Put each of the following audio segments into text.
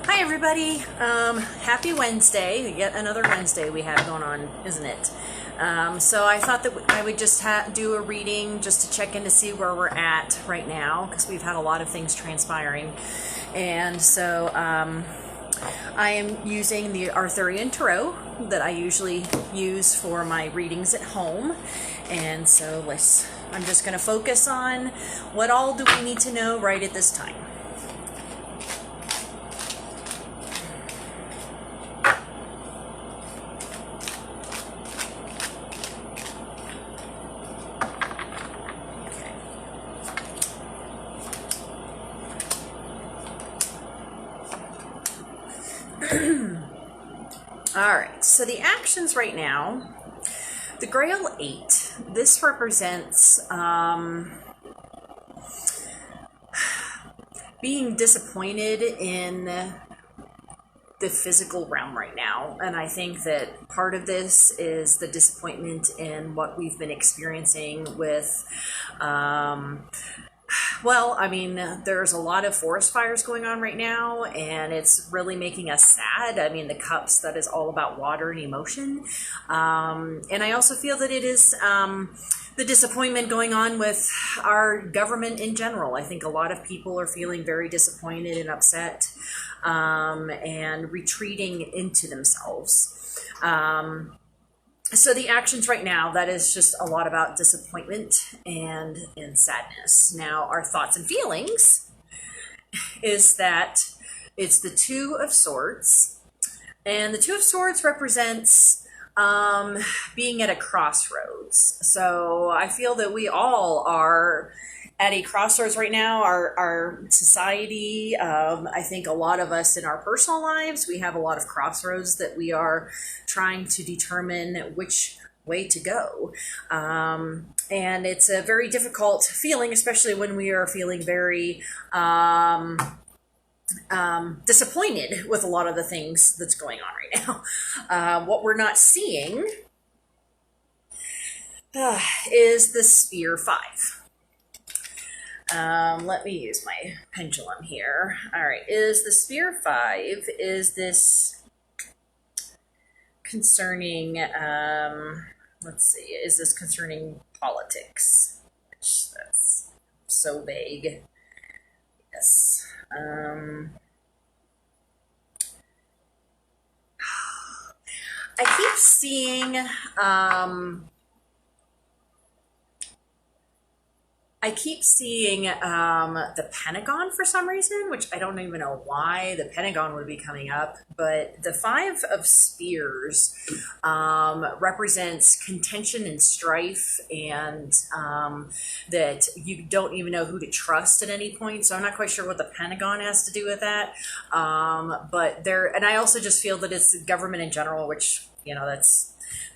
Hi everybody. Happy Wednesday. Yet another Wednesday we have going on, isn't it? So I thought that I would just do a reading just to check in to see where we're at right now, because we've had a lot of things transpiring. And so I am using the Arthurian Tarot that I usually use for my readings at home. And so I'm just going to focus on what all do we need to know right at this time. Alright, so the actions right now, the Grail 8, this represents being disappointed in the physical realm right now. And I think that part of this is the disappointment in what we've been experiencing with there's a lot of forest fires going on right now, and it's really making us sad. I mean, the cups, that is all about water and emotion. And I also feel that it is the disappointment going on with our government in general. I think a lot of people are feeling very disappointed and upset, and retreating into themselves. So the actions right now, that is just a lot about disappointment and sadness. Now, our thoughts and feelings is that it's the Two of Swords. And the Two of Swords represents being at a crossroads. So I feel that we all are at a crossroads right now. Our society, I think a lot of us in our personal lives, we have a lot of crossroads that we are trying to determine which way to go. And it's a very difficult feeling, especially when we are feeling very disappointed with a lot of the things that's going on right now. What we're not seeing is the Spear 5. Let me use my pendulum here. All right, is the Spear 5, is this concerning, let's see, is this concerning politics? Which, that's so vague. Yes. I keep seeing, the Pentagon for some reason, which I don't even know why the Pentagon would be coming up, but the Five of Spears represents contention and strife, and that you don't even know who to trust at any point. So I'm not quite sure what the Pentagon has to do with that. But and I also just feel that it's the government in general, which,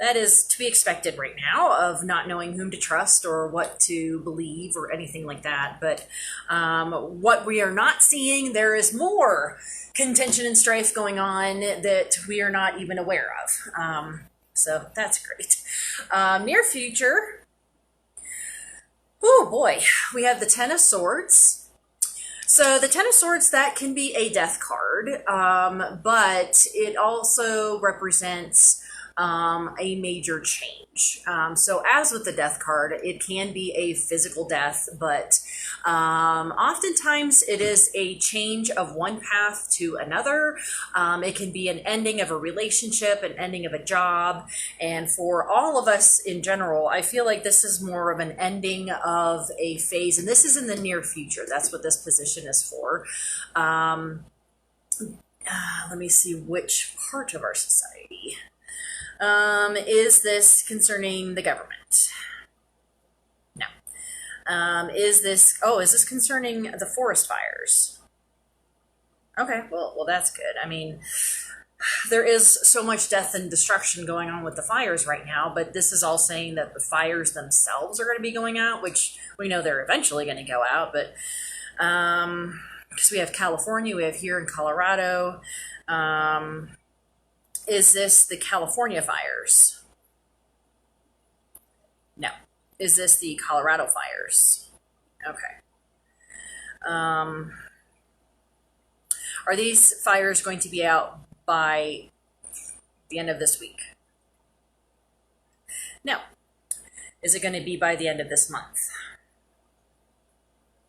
that is to be expected right now, of not knowing whom to trust or what to believe or anything like that. But what we are not seeing, there is more contention and strife going on that we are not even aware of. So that's great. Near future, oh boy, we have the Ten of Swords. So the Ten of Swords, that can be a death card, but it also represents a major change. So as with the death card, it can be a physical death, but oftentimes it is a change of one path to another. It can be an ending of a relationship, an ending of a job, and for all of us in general, I feel like this is more of an ending of a phase, and this is in the near future. That's what this position is for. Let me see which part of our society. Is this concerning the government? No. Is this concerning the forest fires? Okay, well, that's good. I mean, there is so much death and destruction going on with the fires right now, but this is all saying that the fires themselves are going to be going out, which we know they're eventually going to go out, but because we have California, we have here in Colorado. Is this the California fires? No. Is this the Colorado fires? Okay. Are these fires going to be out by the end of this week? No. Is it going to be by the end of this month?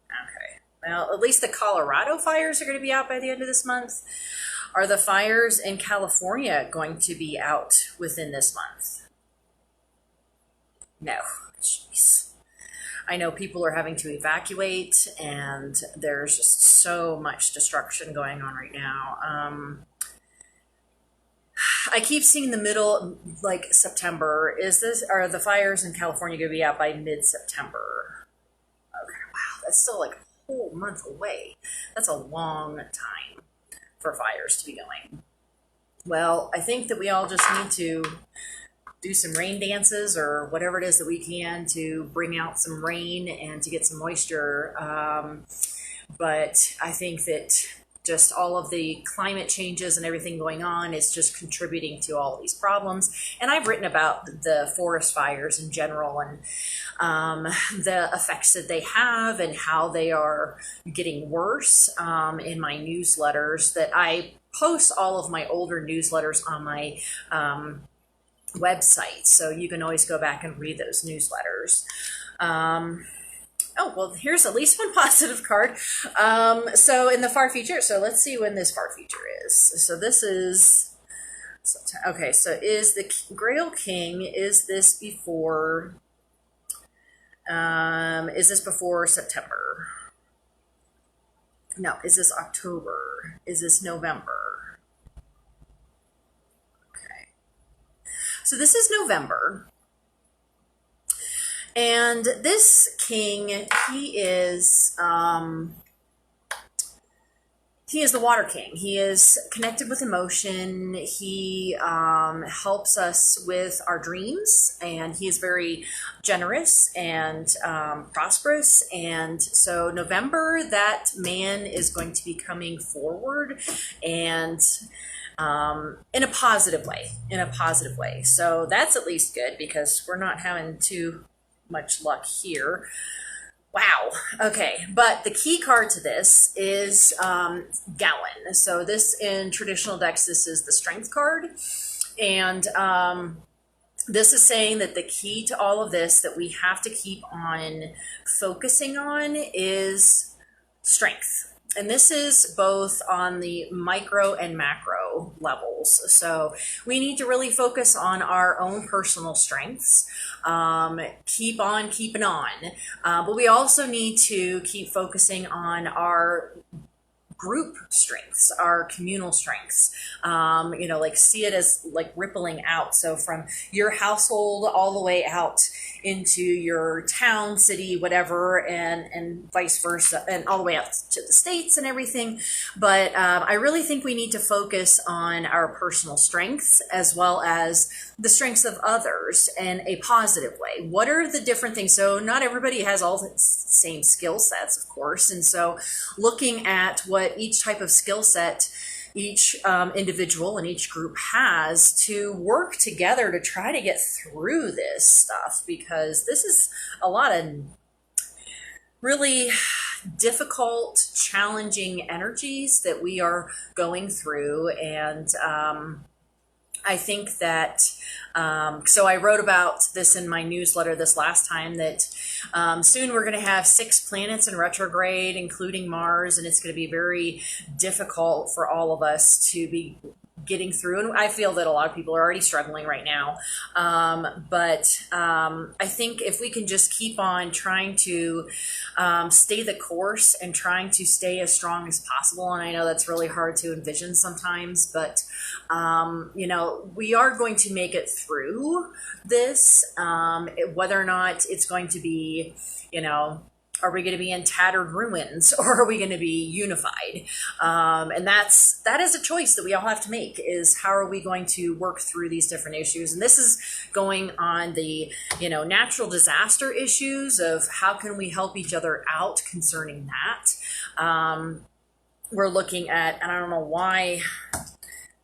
Okay. Well, at least the Colorado fires are going to be out by the end of this month. Are the fires in California going to be out within this month? No. Jeez. I know people are having to evacuate, and there's just so much destruction going on right now. I keep seeing the middle, like September. Are the fires in California going to be out by mid-September? Okay, wow, that's still like a whole month away. That's a long time for fires to be going. Well, I think that we all just need to do some rain dances or whatever it is that we can to bring out some rain and to get some moisture. But I think that just all of the climate changes and everything going on is just contributing to all of these problems. And I've written about the forest fires in general and the effects that they have and how they are getting worse in my newsletters. That I post all of my older newsletters on my website, so you can always go back and read those newsletters. Oh, well, here's at least one positive card. So in the far future, so let's see when this far future is. So this is, okay, so is the Grail King, is this before September? No, is this October? Is this November? Okay. So this is November. And this king, he is the water king. He is connected with emotion. He helps us with our dreams, and he is very generous and prosperous. And so November, that man is going to be coming forward and in a positive way. So that's at least good, because we're not having too much luck here. Wow. Okay. But the key card to this is Gallon. So this, in traditional decks, this is the strength card. And this is saying that the key to all of this that we have to keep on focusing on is strength. And this is both on the micro and macro levels. So we need to really focus on our own personal strengths, keep on keeping on. But we also need to keep focusing on our group strengths, our communal strengths, like see it as like rippling out. So from your household all the way out into your town, city, whatever, and vice versa, and all the way out to the states and everything. But I really think we need to focus on our personal strengths as well as the strengths of others in a positive way. What are the different things? So not everybody has all the same skill sets, of course. And so looking at what each type of skill set each individual and each group has to work together to try to get through this stuff, because this is a lot of really difficult, challenging energies that we are going through. And I think that, so I wrote about this in my newsletter this last time, that soon we're going to have 6 planets in retrograde, including Mars, and it's going to be very difficult for all of us to be getting through. And I feel that a lot of people are already struggling right now. But I think if we can just keep on trying to stay the course and trying to stay as strong as possible, and I know that's really hard to envision sometimes, but we are going to make it through this, whether or not it's going to be, are we going to be in tattered ruins, or are we going to be unified? And that is a choice that we all have to make, is how are we going to work through these different issues? And this is going on the, natural disaster issues of how can we help each other out concerning that. We're looking at, and I don't know why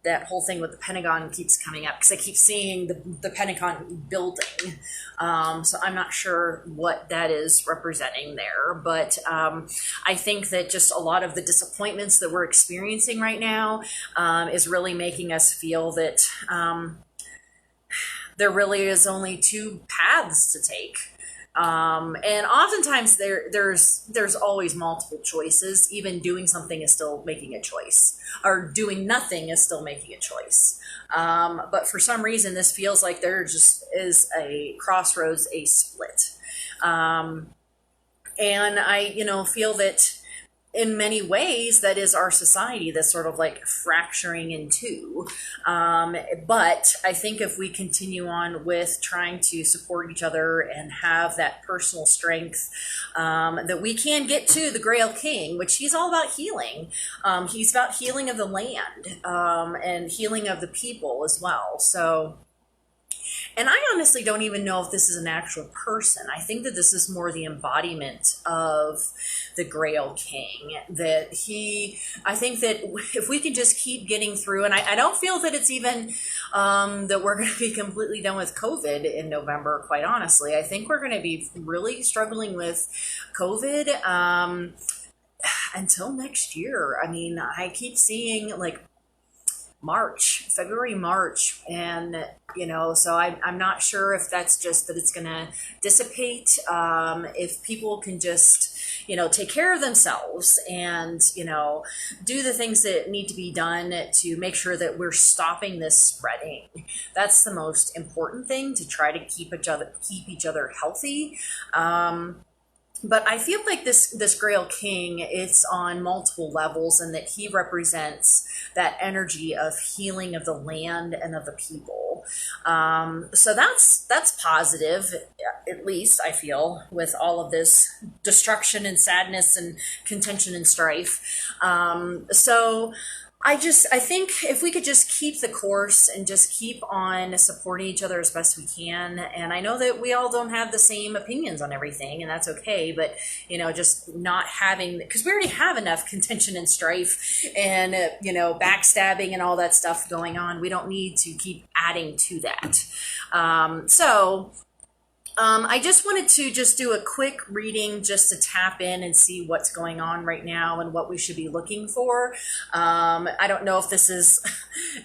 that whole thing with the Pentagon keeps coming up because I keep seeing the Pentagon building. So I'm not sure what that is representing there, but I think that just a lot of the disappointments that we're experiencing right now is really making us feel that there really is only two paths to take. And oftentimes there's always multiple choices. Even doing something is still making a choice, or doing nothing is still making a choice. But for some reason, this feels like there just is a crossroads, a split. And I, feel that in many ways, that is our society that's sort of like fracturing in two. But I think if we continue on with trying to support each other and have that personal strength, that we can get to the Grail King, which he's all about healing. He's about healing of the land and healing of the people as well. So, and I honestly don't even know if this is an actual person. I think that this is more the embodiment of the Grail King. I think that if we can just keep getting through, and I don't feel that it's even that we're going to be completely done with COVID in November, quite honestly. I think we're going to be really struggling with COVID until next year. I mean, I keep seeing like February, March. And, so I'm not sure if that's just that it's going to dissipate. If people can just, take care of themselves and, do the things that need to be done to make sure that we're stopping this spreading. That's the most important thing, to try to keep each other healthy. But I feel like this Grail King, it's on multiple levels, and that he represents that energy of healing of the land and of the people. So that's positive, at least I feel, with all of this destruction and sadness and contention and strife. So I think if we could just keep the course and just keep on supporting each other as best we can. And I know that we all don't have the same opinions on everything, and that's okay. But, just not having, because we already have enough contention and strife and, backstabbing and all that stuff going on. We don't need to keep adding to that. I just wanted to just do a quick reading just to tap in and see what's going on right now and what we should be looking for. I don't know if this is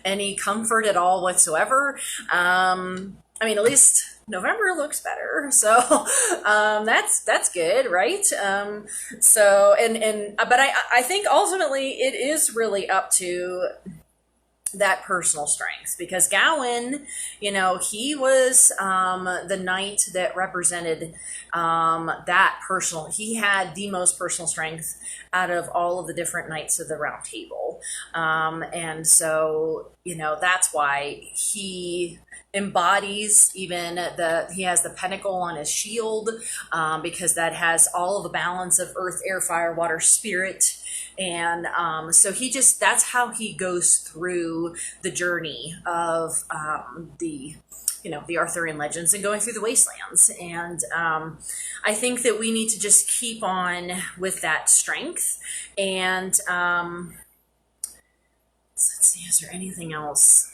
any comfort at all whatsoever. At least November looks better, so that's good, right? But I think ultimately it is really up to that personal strength, because Gowan, he was the knight that represented he had the most personal strength out of all of the different knights of the Round Table. And so, that's why he embodies even he has the pentacle on his shield, because that has all of the balance of earth, air, fire, water, spirit. And so that's how he goes through the journey of the Arthurian legends and going through the wastelands. And I think that we need to just keep on with that strength. And let's see, is there anything else?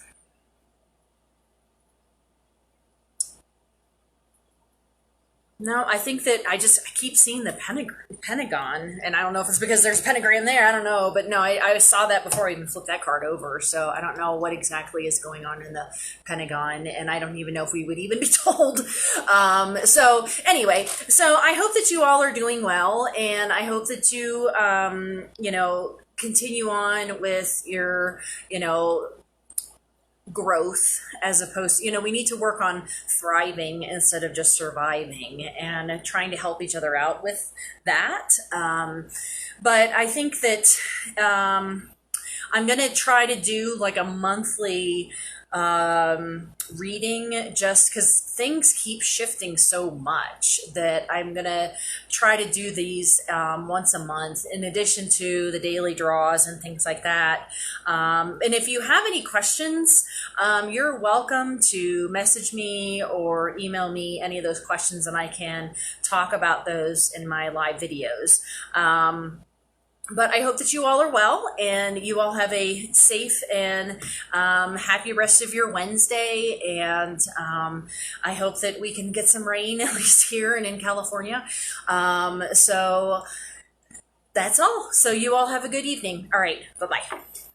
No, I think that I keep seeing the Pentagon, and I don't know if it's because there's a pentagram there. I don't know, but no, I saw that before I even flipped that card over. So I don't know what exactly is going on in the Pentagon, and I don't even know if we would even be told. So anyway, so I hope that you all are doing well, and I hope that you, continue on with your, growth, as opposed we need to work on thriving instead of just surviving, and trying to help each other out with that. But I think that I'm going to try to do like a monthly reading, just because things keep shifting so much that I'm gonna try to do these once a month, in addition to the daily draws and things like that. And if you have any questions, you're welcome to message me or email me any of those questions, and I can talk about those in my live videos. But I hope that you all are well and you all have a safe and happy rest of your Wednesday. And I hope that we can get some rain, at least here and in California. So that's all. So you all have a good evening. All right. Bye-bye.